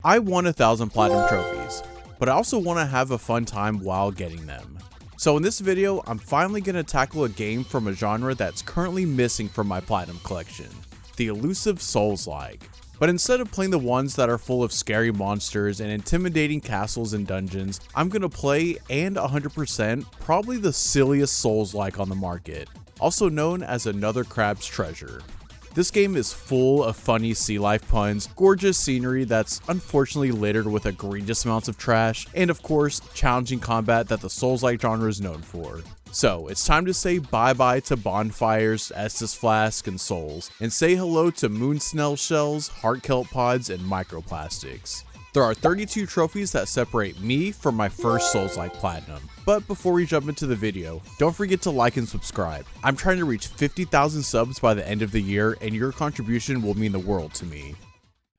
I won 1,000 platinum trophies, but I also want to have a fun time while getting them. So in this video, I'm finally going to tackle a game from a genre that's currently missing from my platinum collection, the elusive Soulslike. But instead of playing the ones that are full of scary monsters and intimidating castles and dungeons, I'm going to play and 100% probably the silliest Soulslike on the market, also known as Another Crab's Treasure. This game is full of funny sea life puns, gorgeous scenery that's unfortunately littered with egregious amounts of trash, and of course, challenging combat that the Souls-like genre is known for. So, it's time to say bye-bye to bonfires, Estus flasks, and souls, and say hello to moon snail shells, heart kelp pods, and microplastics. There are 32 trophies that separate me from my first Souls-like platinum. But before we jump into the video, don't forget to like and subscribe. I'm trying to reach 50,000 subs by the end of the year, and your contribution will mean the world to me.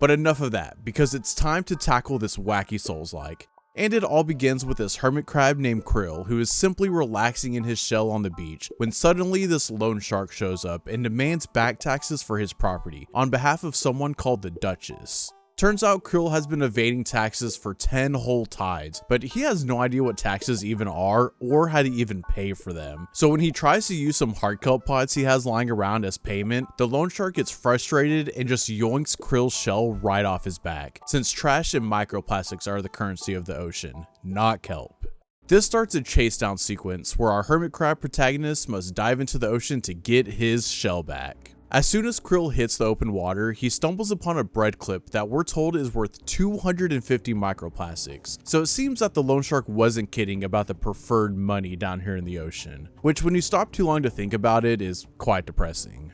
But enough of that, because it's time to tackle this wacky Souls-like. And it all begins with this hermit crab named Krill, who is simply relaxing in his shell on the beach, when suddenly this loan shark shows up and demands back taxes for his property, on behalf of someone called the Duchess. Turns out Krill has been evading taxes for 10 whole tides, but he has no idea what taxes even are or how to even pay for them. So when he tries to use some heart kelp pods he has lying around as payment, the loan shark gets frustrated and just yoinks Krill's shell right off his back, since trash and microplastics are the currency of the ocean, not kelp. This starts a chase down sequence where our hermit crab protagonist must dive into the ocean to get his shell back. As soon as Krill hits the open water, he stumbles upon a bread clip that we're told is worth 250 microplastics. So it seems that the loan shark wasn't kidding about the preferred money down here in the ocean, which when you stop too long to think about it is quite depressing.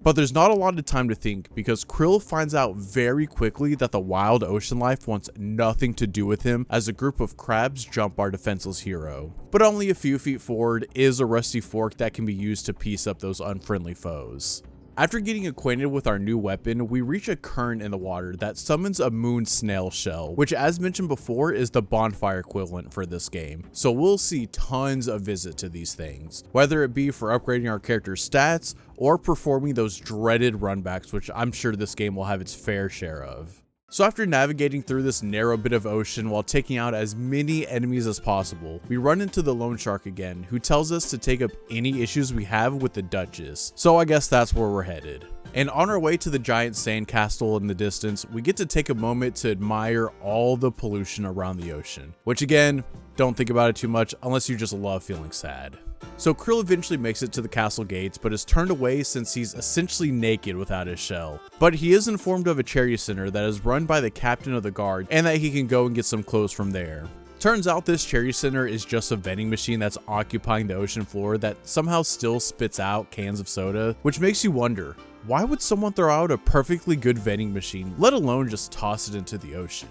But there's not a lot of time to think, because Krill finds out very quickly that the wild ocean life wants nothing to do with him as a group of crabs jump our defenseless hero. But only a few feet forward is a rusty fork that can be used to piece up those unfriendly foes. After getting acquainted with our new weapon, we reach a current in the water that summons a moon snail shell, which as mentioned before is the bonfire equivalent for this game. So we'll see tons of visit to these things, whether it be for upgrading our character's stats or performing those dreaded runbacks, which I'm sure this game will have its fair share of. So after navigating through this narrow bit of ocean while taking out as many enemies as possible, we run into the loan shark again, who tells us to take up any issues we have with the Duchess. So I guess that's where we're headed. And on our way to the giant sand castle in the distance, we get to take a moment to admire all the pollution around the ocean. Which again, don't think about it too much unless you just love feeling sad. So Krill eventually makes it to the castle gates, but is turned away since he's essentially naked without his shell. But he is informed of a charity center that is run by the captain of the guard, and that he can go and get some clothes from there. Turns out this charity center is just a vending machine that's occupying the ocean floor that somehow still spits out cans of soda, which makes you wonder, why would someone throw out a perfectly good vending machine, let alone just toss it into the ocean?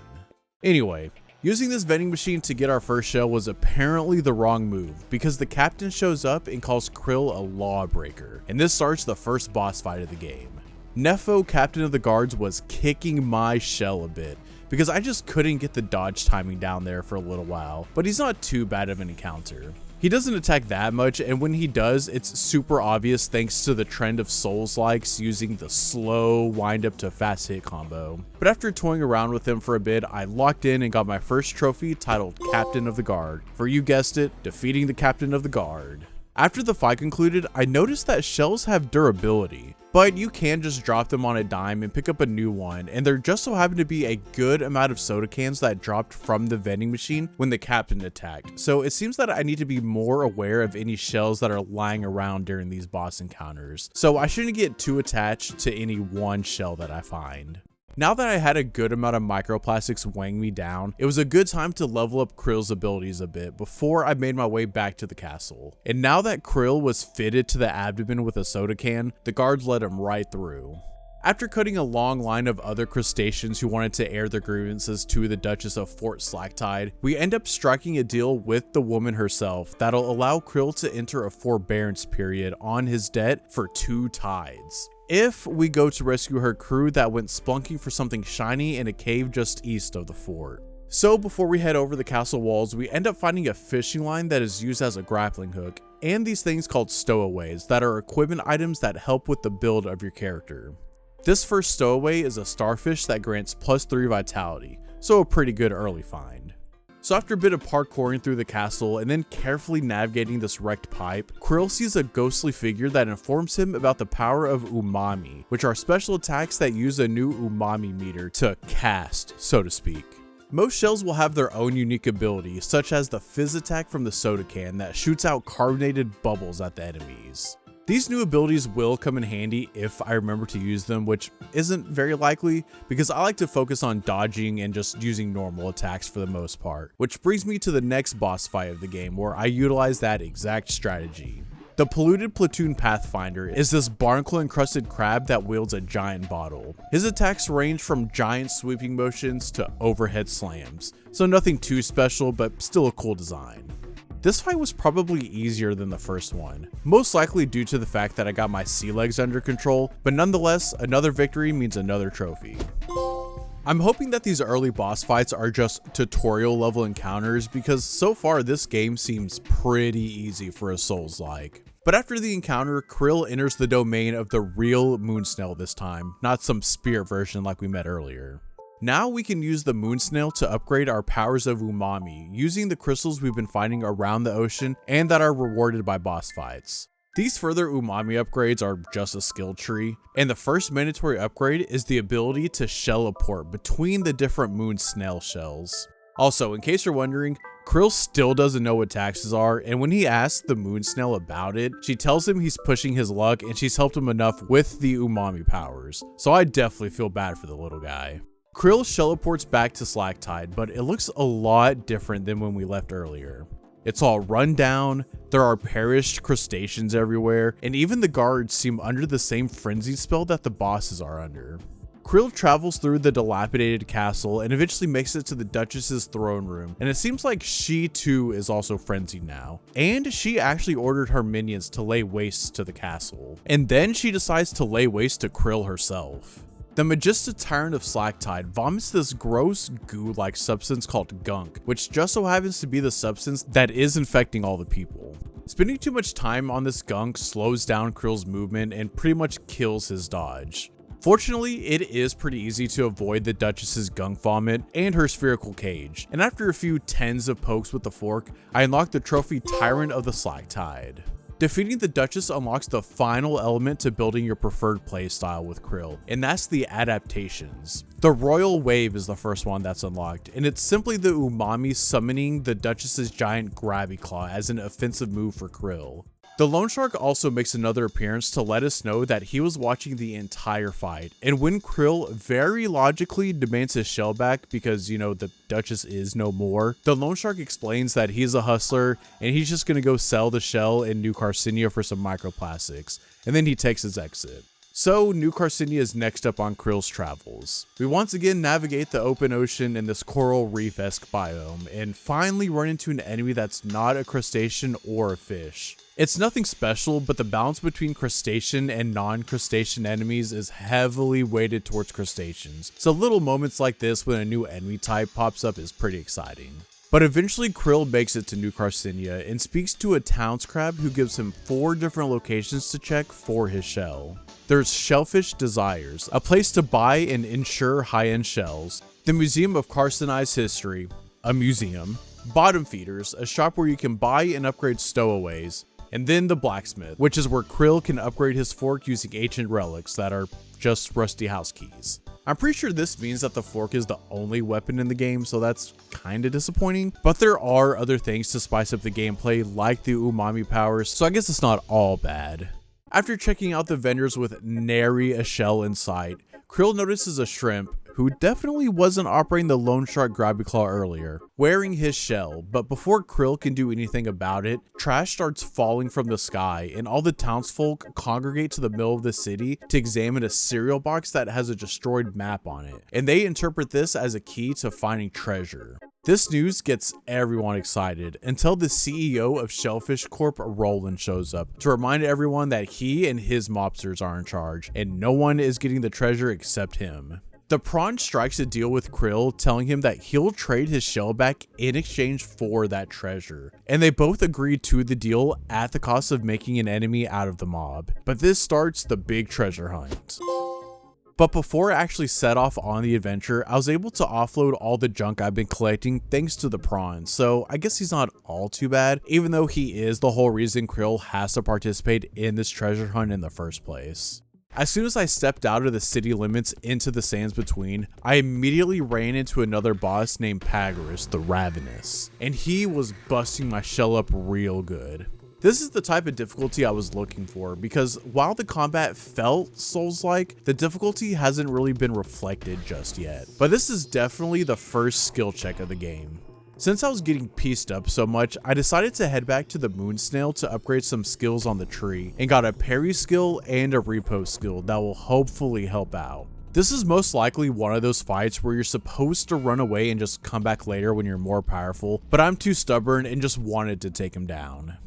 Anyway, using this vending machine to get our first shell was apparently the wrong move, because the captain shows up and calls Krill a lawbreaker, and this starts the first boss fight of the game. Nefo, captain of the guards, was kicking my shell a bit, because I just couldn't get the dodge timing down there for a little while, but he's not too bad of an encounter. He doesn't attack that much, and when he does, it's super obvious thanks to the trend of Souls-likes using the slow wind up to fast hit combo. But after toying around with him for a bit, I locked in and got my first trophy titled Captain of the Guard, for you guessed it, defeating the Captain of the Guard. After the fight concluded, I noticed that shells have durability, but you can just drop them on a dime and pick up a new one, and there just so happened to be a good amount of soda cans that dropped from the vending machine when the captain attacked. So it seems that I need to be more aware of any shells that are lying around during these boss encounters. So I shouldn't get too attached to any one shell that I find. Now that I had a good amount of microplastics weighing me down, it was a good time to level up Krill's abilities a bit before I made my way back to the castle. And now that Krill was fitted to the abdomen with a soda can, the guards let him right through. After cutting a long line of other crustaceans who wanted to air their grievances to the Duchess of Fort Slacktide, we end up striking a deal with the woman herself that'll allow Krill to enter a forbearance period on his debt for 2 tides. If we go to rescue her crew that went splunking for something shiny in a cave just east of the fort. So before we head over the castle walls, we end up finding a fishing line that is used as a grappling hook, and these things called stowaways that are equipment items that help with the build of your character. This first stowaway is a starfish that grants +3 vitality, so a pretty good early find. So after a bit of parkouring through the castle and then carefully navigating this wrecked pipe, Krill sees a ghostly figure that informs him about the power of umami, which are special attacks that use a new umami meter to cast, so to speak. Most shells will have their own unique ability, such as the fizz attack from the soda can that shoots out carbonated bubbles at the enemies. These new abilities will come in handy if I remember to use them, which isn't very likely because I like to focus on dodging and just using normal attacks for the most part. Which brings me to the next boss fight of the game where I utilize that exact strategy. The Polluted Platoon Pathfinder is this barnacle encrusted crab that wields a giant bottle. His attacks range from giant sweeping motions to overhead slams, so nothing too special but still a cool design. This fight was probably easier than the first one, most likely due to the fact that I got my sea legs under control, but nonetheless, another victory means another trophy. I'm hoping that these early boss fights are just tutorial level encounters because so far this game seems pretty easy for a Souls-like. But after the encounter, Krill enters the domain of the real moon snail this time, not some spirit version like we met earlier. Now we can use the moon snail to upgrade our powers of umami using the crystals we've been finding around the ocean and that are rewarded by boss fights. These further umami upgrades are just a skill tree, and the first mandatory upgrade is the ability to shell-port between the different moon snail shells. Also, in case you're wondering, Krill still doesn't know what taxes are, and when he asks the moon snail about it, she tells him he's pushing his luck and she's helped him enough with the umami powers, so I definitely feel bad for the little guy. Krill shell-ports back to Slaktide, but it looks a lot different than when we left earlier. It's all run down, there are perished crustaceans everywhere, and even the guards seem under the same frenzy spell that the bosses are under. Krill travels through the dilapidated castle and eventually makes it to the Duchess's throne room, and it seems like she too is also frenzied now. And she actually ordered her minions to lay waste to the castle, and then she decides to lay waste to Krill herself. The Magista Tyrant of Slaktide vomits this gross goo-like substance called gunk, which just so happens to be the substance that is infecting all the people. Spending too much time on this gunk slows down Krill's movement and pretty much kills his dodge. Fortunately, it is pretty easy to avoid the Duchess's gunk vomit and her spherical cage, and after a few tens of pokes with the fork, I unlocked the trophy Tyrant of the Slaktide. Defeating the Duchess unlocks the final element to building your preferred playstyle with Krill, and that's the adaptations. The Royal Wave is the first one that's unlocked, and it's simply the umami summoning the Duchess's giant grabby claw as an offensive move for Krill. The Loan Shark also makes another appearance to let us know that he was watching the entire fight, and when Krill very logically demands his shell back because, you know, the Duchess is no more, the Loan Shark explains that he's a hustler and he's just gonna go sell the shell in New Carcinia for some microplastics, and then he takes his exit. So, New Carcinia is next up on Krill's travels. We once again navigate the open ocean in this coral reef-esque biome, and finally run into an enemy that's not a crustacean or a fish. It's nothing special, but the balance between crustacean and non-crustacean enemies is heavily weighted towards crustaceans, so little moments like this when a new enemy type pops up is pretty exciting. But eventually Krill makes it to New Carcinia and speaks to a towns crab who gives him 4 different locations to check for his shell. There's Shellfish Desires, a place to buy and insure high-end shells, the Museum of Carcinized History, a museum, Bottom Feeders, a shop where you can buy and upgrade stowaways, and then the Blacksmith, which is where Krill can upgrade his fork using ancient relics that are just rusty house keys. I'm pretty sure this means that the fork is the only weapon in the game, so that's kinda disappointing, but there are other things to spice up the gameplay like the umami powers, so I guess it's not all bad. After checking out the vendors with nary a shell in sight, Krill notices a shrimp, who definitely wasn't operating the Loan Shark Grabby Claw earlier, wearing his shell, but before Krill can do anything about it, trash starts falling from the sky and all the townsfolk congregate to the middle of the city to examine a cereal box that has a destroyed map on it, and they interpret this as a key to finding treasure. This news gets everyone excited until the CEO of Shellfish Corp, Roland, shows up to remind everyone that he and his mobsters are in charge, and no one is getting the treasure except him. The prawn strikes a deal with Krill, telling him that he'll trade his shell back in exchange for that treasure, and they both agree to the deal at the cost of making an enemy out of the mob. But this starts the big treasure hunt. But before I actually set off on the adventure, I was able to offload all the junk I've been collecting thanks to the prawn, so I guess he's not all too bad, even though he is the whole reason Krill has to participate in this treasure hunt in the first place. As soon as I stepped out of the city limits into the sands between, I immediately ran into another boss named Pagorus the Ravenous, and he was busting my shell up real good. This is the type of difficulty I was looking for, because while the combat felt Souls-like, the difficulty hasn't really been reflected just yet. But this is definitely the first skill check of the game. Since I was getting pieced up so much, I decided to head back to the moon snail to upgrade some skills on the tree, and got a parry skill and a repost skill that will hopefully help out. This is most likely one of those fights where you're supposed to run away and just come back later when you're more powerful, but I'm too stubborn and just wanted to take him down.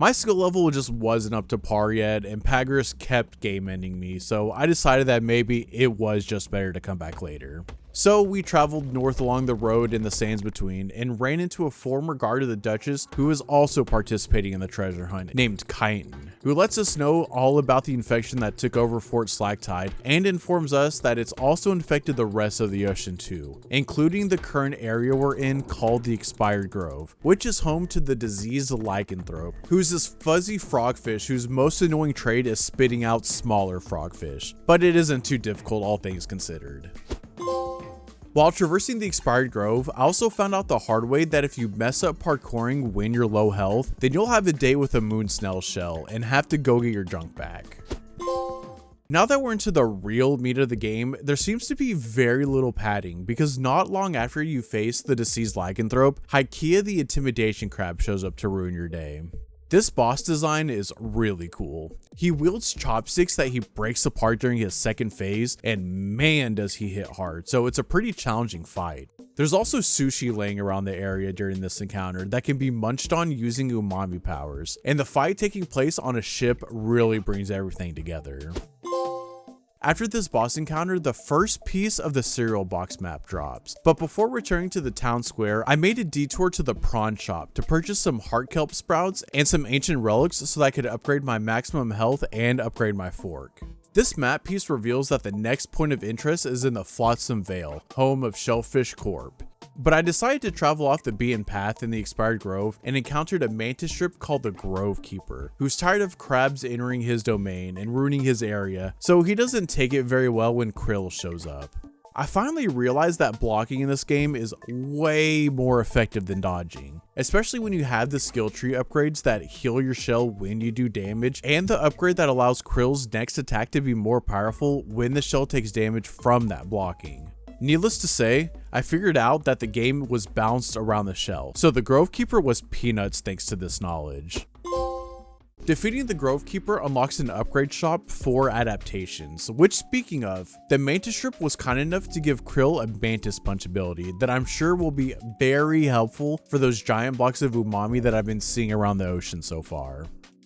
My skill level just wasn't up to par yet, and Pagorus kept game ending me, so I decided that maybe it was just better to come back later. So we traveled north along the road in the sands between, and ran into a former guard of the Duchess who is also participating in the treasure hunt, named Chiton, who lets us know all about the infection that took over Fort Slacktide, and informs us that it's also infected the rest of the ocean too, including the current area we're in called the Expired Grove, which is home to the diseased lycanthrope, who's this fuzzy frogfish whose most annoying trait is spitting out smaller frogfish, but it isn't too difficult all things considered. While traversing the Expired Grove, I also found out the hard way that if you mess up parkouring when you're low health, then you'll have a date with a moon snail shell and have to go get your junk back. Now that we're into the real meat of the game, there seems to be very little padding, because not long after you face the deceased lycanthrope, Hykea the Intimidation Crab shows up to ruin your day. This boss design is really cool. He wields chopsticks that he breaks apart during his second phase, and man does he hit hard, so it's a pretty challenging fight. There's also sushi laying around the area during this encounter that can be munched on using umami powers, and the fight taking place on a ship really brings everything together. After this boss encounter, the first piece of the cereal box map drops, but before returning to the town square, I made a detour to the prawn shop to purchase some heart kelp sprouts and some ancient relics so that I could upgrade my maximum health and upgrade my fork. This map piece reveals that the next point of interest is in the Flotsam Vale, home of Shellfish Corp. But I decided to travel off the beaten path in the Expired Grove and encountered a mantis strip called the Grove Keeper, who's tired of crabs entering his domain and ruining his area, so he doesn't take it very well when Krill shows up. I finally realized that blocking in this game is way more effective than dodging, especially when you have the skill tree upgrades that heal your shell when you do damage, and the upgrade that allows Krill's next attack to be more powerful when the shell takes damage from that blocking. Needless to say, I figured out that the game was balanced around the shell, so the Grove Keeper was peanuts thanks to this knowledge. Defeating the Grove Keeper unlocks an upgrade shop for adaptations, which, speaking of, the Mantis Strip was kind enough to give Krill a Mantis Punch ability that I'm sure will be very helpful for those giant blocks of umami that I've been seeing around the ocean so far.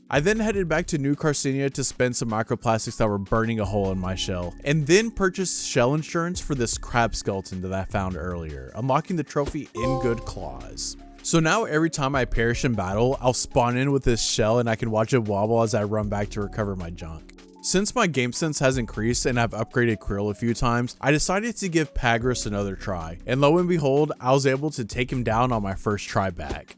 I then headed back to New Carcinia to spend some microplastics that were burning a hole in my shell, and then purchased shell insurance for this crab skeleton that I found earlier, unlocking the trophy In Good Claws. So now every time I perish in battle, I'll spawn in with this shell and I can watch it wobble as I run back to recover my junk. Since my game sense has increased and I've upgraded Krill a few times, I decided to give Pagorus another try, and lo and behold, I was able to take him down on my first try back.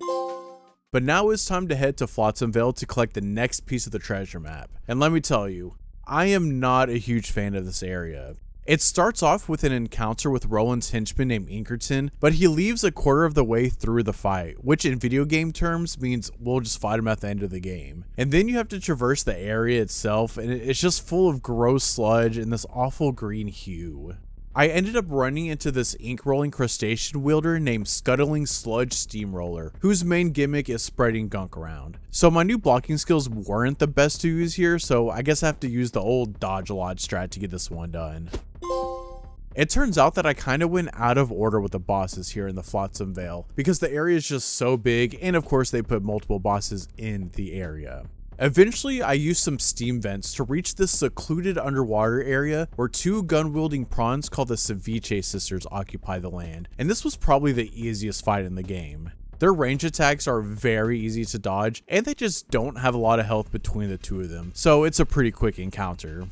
But now it's time to head to Flotsam Vale to collect the next piece of the treasure map. And let me tell you, I am not a huge fan of this area. It starts off with an encounter with Roland's henchman named Inkerton, but he leaves a quarter of the way through the fight, which in video game terms means we'll just fight him at the end of the game. And then you have to traverse the area itself, and it's just full of gross sludge and this awful green hue. I ended up running into this ink-rolling crustacean wielder named Scuttling Sludge Steamroller, whose main gimmick is spreading gunk around. So my new blocking skills weren't the best to use here, so I guess I have to use the old dodge a lot strat to get this one done. It turns out that I kinda went out of order with the bosses here in the Flotsam Vale, because the area is just so big, and of course they put multiple bosses in the area. Eventually, I used some steam vents to reach this secluded underwater area where two gun-wielding prawns called the Ceviche sisters occupy the land, and this was probably the easiest fight in the game. Their range attacks are very easy to dodge, and they just don't have a lot of health between the two of them, so it's a pretty quick encounter.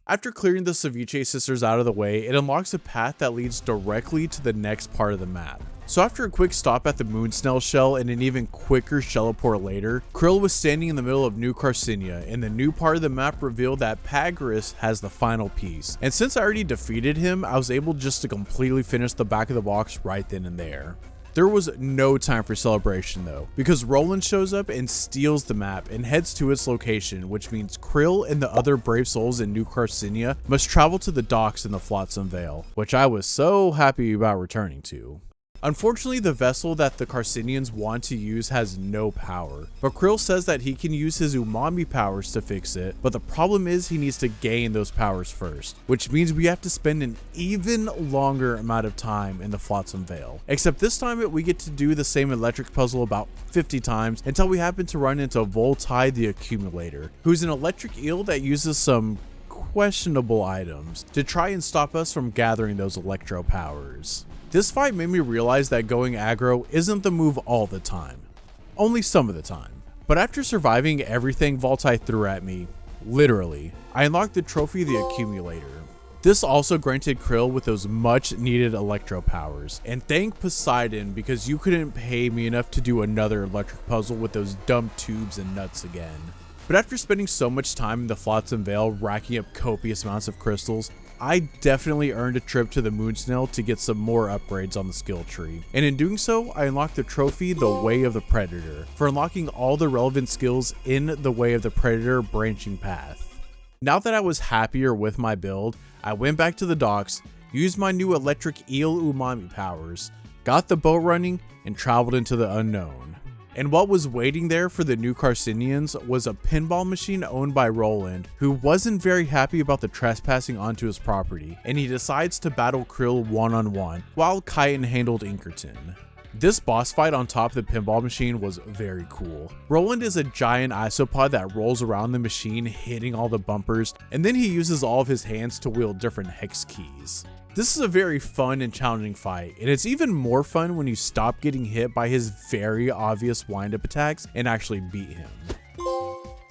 After clearing the Ceviche sisters out of the way, it unlocks a path that leads directly to the next part of the map. So after a quick stop at the moon snail shell and an even quicker shelleport later, Krill was standing in the middle of New Carcinia, and the new part of the map revealed that Pagras has the final piece. And since I already defeated him, I was able just to completely finish the back of the box right then and there. There was no time for celebration though, because Roland shows up and steals the map and heads to its location, which means Krill and the other brave souls in New Carcinia must travel to the docks in the Flotsam Vale, which I was so happy about returning to. Unfortunately, the vessel that the Carcinians want to use has no power, but Krill says that he can use his umami powers to fix it, but the problem is he needs to gain those powers first, which means we have to spend an even longer amount of time in the Flotsam Vale. Except this time we get to do the same electric puzzle about 50 times until we happen to run into Voltai the Accumulator, who's an electric eel that uses some questionable items to try and stop us from gathering those electro powers. This fight made me realize that going aggro isn't the move all the time, only some of the time. But after surviving everything Voltai threw at me, literally, I unlocked the trophy the Accumulator. This also granted Krill with those much needed electro powers, and thank Poseidon because you couldn't pay me enough to do another electric puzzle with those dumb tubes and nuts again. But after spending so much time in the Flotsam Vale racking up copious amounts of crystals, I definitely earned a trip to the moon snail to get some more upgrades on the skill tree. And in doing so, I unlocked the trophy the Way of the Predator for unlocking all the relevant skills in the Way of the Predator branching path. Now that I was happier with my build, I went back to the docks, used my new electric eel umami powers, got the boat running, and traveled into the unknown. And what was waiting there for the New Carcinians was a pinball machine owned by Roland, who wasn't very happy about the trespassing onto his property, and he decides to battle Krill one-on-one, while Chitin handled Inkerton. This boss fight on top of the pinball machine was very cool. Roland is a giant isopod that rolls around the machine hitting all the bumpers, and then he uses all of his hands to wield different hex keys. This is a very fun and challenging fight, and it's even more fun when you stop getting hit by his very obvious wind-up attacks and actually beat him.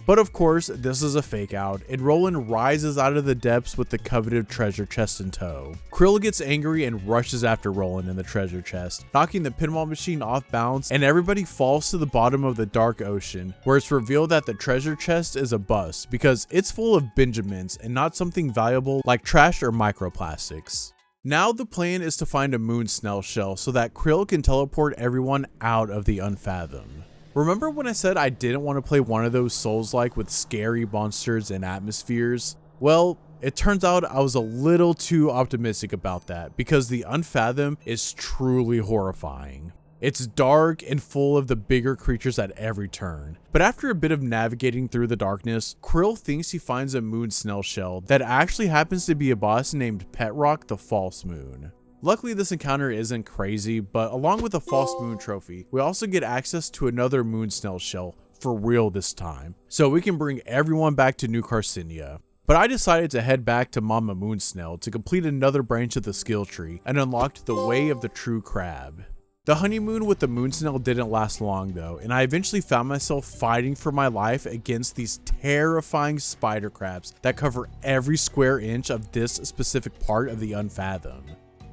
But of course, this is a fake out, and Roland rises out of the depths with the coveted treasure chest in tow. Krill gets angry and rushes after Roland in the treasure chest, knocking the pinball machine off balance, and everybody falls to the bottom of the dark ocean, where it's revealed that the treasure chest is a bust because it's full of Benjamins and not something valuable like trash or microplastics. Now the plan is to find a moon snail shell so that Krill can teleport everyone out of the Unfathom. Remember when I said I didn't want to play one of those Souls-like with scary monsters and atmospheres? Well, it turns out I was a little too optimistic about that because the Unfathom is truly horrifying. It's dark and full of the bigger creatures at every turn. But after a bit of navigating through the darkness, Krill thinks he finds a moon snail shell that actually happens to be a boss named Petrock the False Moon. Luckily, this encounter isn't crazy, but along with the False Moon trophy, we also get access to another moon snail shell, for real this time, so we can bring everyone back to New Carcinia. But I decided to head back to Mama Moon Snail to complete another branch of the skill tree and unlocked the Way of the True Crab. The honeymoon with the moon snail didn't last long though, and I eventually found myself fighting for my life against these terrifying spider crabs that cover every square inch of this specific part of the Unfathom.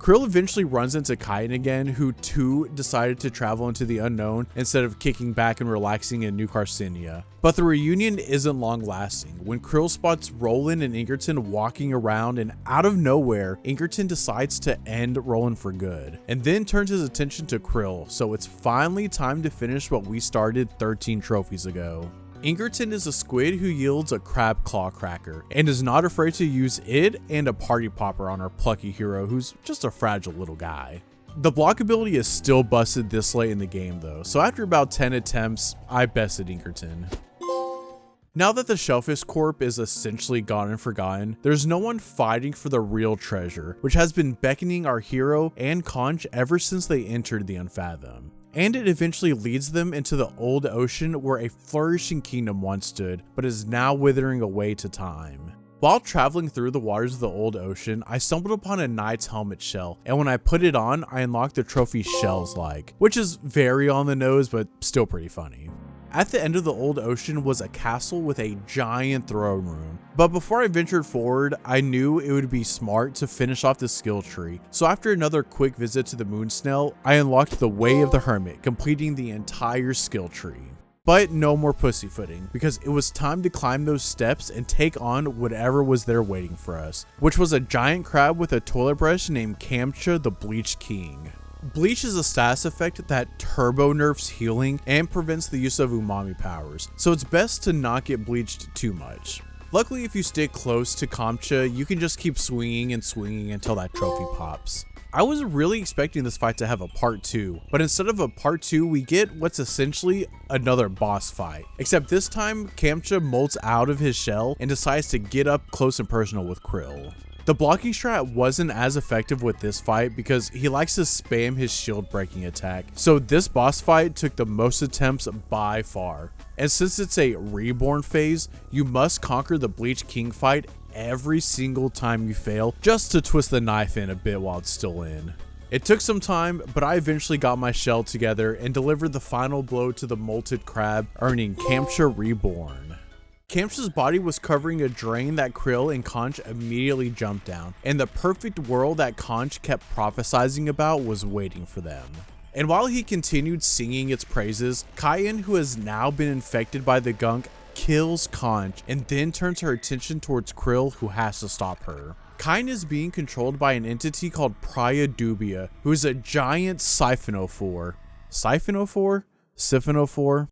Krill eventually runs into Chitin again, who too decided to travel into the unknown instead of kicking back and relaxing in New Carcinia. But the reunion isn't long lasting when Krill spots Roland and Inkerton walking around, and out of nowhere, Inkerton decides to end Roland for good, and then turns his attention to Krill, so it's finally time to finish what we started 13 trophies ago. Inkerton is a squid who yields a crab claw cracker and is not afraid to use it and a party popper on our plucky hero who's just a fragile little guy. The block ability is still busted this late in the game though, so after about 10 attempts, I bested Inkerton. Now that the Shellfish Corp is essentially gone and forgotten, there's no one fighting for the real treasure, which has been beckoning our hero and Conch ever since they entered the Unfathom. And it eventually leads them into the old ocean where a flourishing kingdom once stood, but is now withering away to time. While traveling through the waters of the old ocean, I stumbled upon a knight's helmet shell, and when I put it on, I unlocked the trophy SILLIEST Soulslike, which is very on the nose, but still pretty funny. At the end of the old ocean was a castle with a giant throne room. But before I ventured forward, I knew it would be smart to finish off the skill tree. So after another quick visit to the moon snail, I unlocked the Way of the Hermit, completing the entire skill tree. But no more pussyfooting, because it was time to climb those steps and take on whatever was there waiting for us, which was a giant crab with a toilet brush named Kamcha the Bleach King. Bleach is a status effect that turbo nerfs healing and prevents the use of umami powers, so it's best to not get bleached too much. Luckily, if you stick close to Kamcha, you can just keep swinging and swinging until that trophy pops. I was really expecting this fight to have a part 2, but instead of a part 2, we get what's essentially another boss fight. Except this time, Kamcha molts out of his shell and decides to get up close and personal with Krill. The blocking strat wasn't as effective with this fight because he likes to spam his shield breaking attack, so this boss fight took the most attempts by far. And since it's a reborn phase, you must conquer the Bleach King fight every single time you fail, just to twist the knife in a bit while it's still in. It took some time, but I eventually got my shell together and delivered the final blow to the molted crab, earning Kamcha Reborn. Kamcha's body was covering a drain that Krill and Conch immediately jumped down, and the perfect world that Conch kept prophesizing about was waiting for them. And while he continued singing its praises, Cayenne, who has now been infected by the gunk, kills Conch and then turns her attention towards Krill, who has to stop her. Cayenne is being controlled by an entity called Praia Dubia, who is a giant siphonophore. Siphonophore? Siphonophore?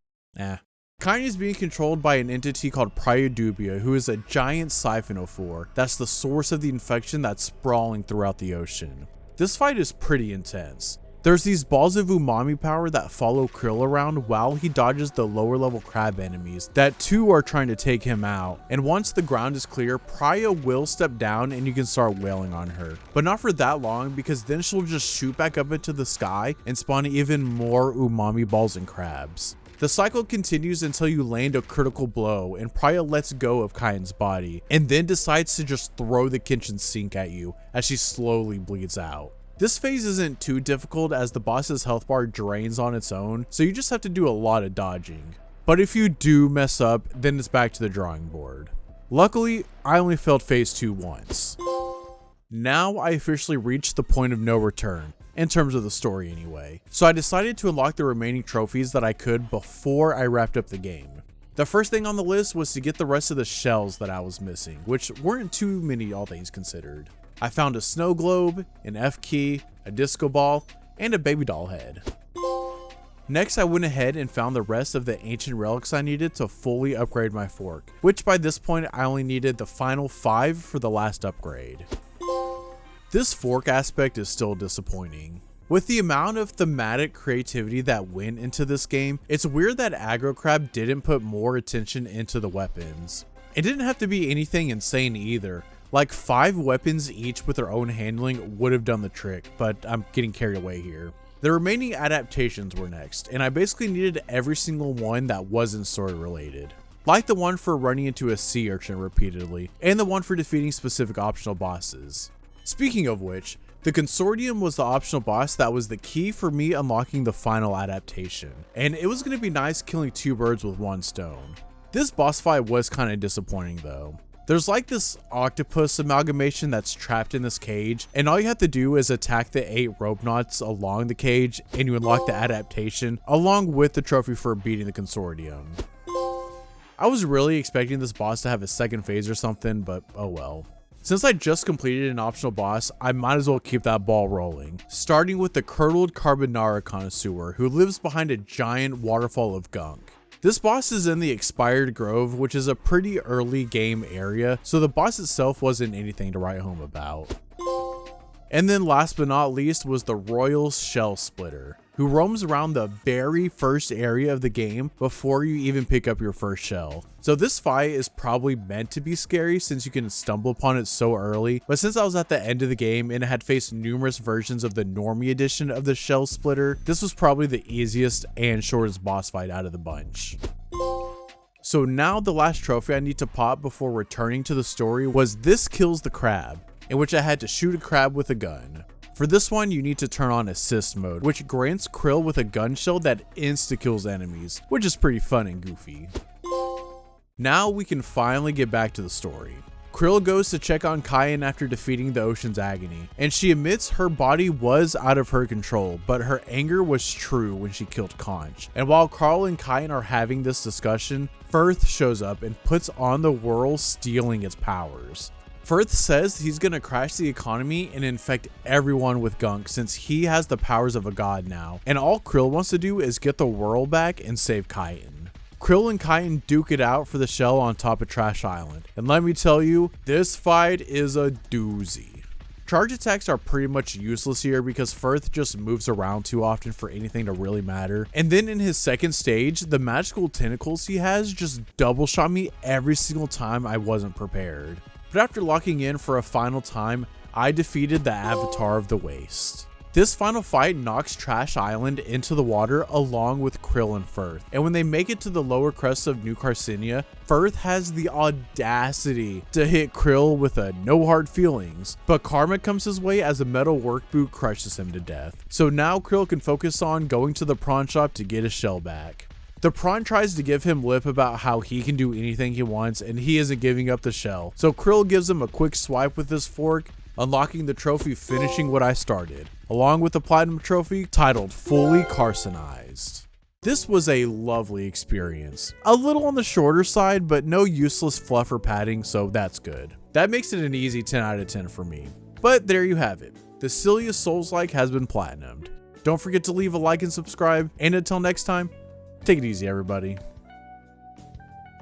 Cayenne is being controlled by an entity called Praia Dubia, who is a giant siphonophore that's the source of the infection that's sprawling throughout the ocean. This fight is pretty intense. There's these balls of umami power that follow Krill around while he dodges the lower level crab enemies that too are trying to take him out, and once the ground is clear, Praia will step down and you can start wailing on her. But not for that long, because then she'll just shoot back up into the sky and spawn even more umami balls and crabs. The cycle continues until you land a critical blow and Praia lets go of Cayenne's body and then decides to just throw the kitchen sink at you as she slowly bleeds out. This phase isn't too difficult as the boss's health bar drains on its own, so you just have to do a lot of dodging. But if you do mess up, then it's back to the drawing board. Luckily, I only failed phase 2 once. Now I officially reached the point of no return, in terms of the story anyway, so I decided to unlock the remaining trophies that I could before I wrapped up the game. The first thing on the list was to get the rest of the shells that I was missing, which weren't too many all things considered. I found a snow globe, an F key, a disco ball, and a baby doll head. Next, I went ahead and found the rest of the ancient relics I needed to fully upgrade my fork, which by this point I only needed the final 5 for the last upgrade. This fork aspect is still disappointing. With the amount of thematic creativity that went into this game, it's weird that Aggro Crab didn't put more attention into the weapons. It didn't have to be anything insane either. Like 5 weapons each with their own handling would have done the trick, but I'm getting carried away here. The remaining adaptations were next, and I basically needed every single one that wasn't story related. Like the one for running into a sea urchin repeatedly, and the one for defeating specific optional bosses. Speaking of which, the Consortium was the optional boss that was the key for me unlocking the final adaptation, and it was going to be nice killing 2 birds with 1 stone. This boss fight was kind of disappointing though. There's like this octopus amalgamation that's trapped in this cage, and all you have to do is attack the 8 rope knots along the cage and you unlock the adaptation along with the trophy for beating the Consortium. I was really expecting this boss to have a second phase or something, but oh well. Since I just completed an optional boss, I might as well keep that ball rolling, starting with the curdled carbonara connoisseur who lives behind a giant waterfall of gunk. This boss is in the Expired Grove, which is a pretty early game area, so the boss itself wasn't anything to write home about. And then last but not least was the Royal Shell Splitter, who roams around the very first area of the game before you even pick up your first shell. So this fight is probably meant to be scary since you can stumble upon it so early, but since I was at the end of the game and had faced numerous versions of the Normie edition of the Shell Splitter, this was probably the easiest and shortest boss fight out of the bunch. So now the last trophy I need to pop before returning to the story was This Kills the Crab, in which I had to shoot a crab with a gun. For this one, you need to turn on assist mode, which grants Krill with a gun shell that insta-kills enemies, which is pretty fun and goofy. Now we can finally get back to the story. Krill goes to check on Kyan after defeating the Ocean's Agony, and she admits her body was out of her control, but her anger was true when she killed Conch. And while Carl and Kyan are having this discussion, Firth shows up and puts on the whirl, stealing its powers. Firth says he's gonna crash the economy and infect everyone with gunk since he has the powers of a god now, and all Krill wants to do is get the whirl back and save Kyan. Krill and Kyan duke it out for the shell on top of Trash Island, and let me tell you, this fight is a doozy. Charge attacks are pretty much useless here because Firth just moves around too often for anything to really matter, and then in his second stage, the magical tentacles he has just double shot me every single time I wasn't prepared. But after locking in for a final time, I defeated the Avatar of the Waste. This final fight knocks Trash Island into the water along with Krill and Firth, and when they make it to the lower crest of New Carcinia, Firth has the audacity to hit Krill with a no hard feelings, but karma comes his way as a metal work boot crushes him to death. So now Krill can focus on going to the prawn shop to get his shell back. The prawn tries to give him lip about how he can do anything he wants and he isn't giving up the shell, so Krill gives him a quick swipe with his fork, unlocking the trophy finishing what I started, along with the platinum trophy titled Fully Carcinized. This was a lovely experience. A little on the shorter side, but no useless fluff or padding, so that's good. That makes it an easy 10 out of 10 for me. But there you have it. The Silliest Soulslike has been platinumed. Don't forget to leave a like and subscribe, and until next time, take it easy everybody.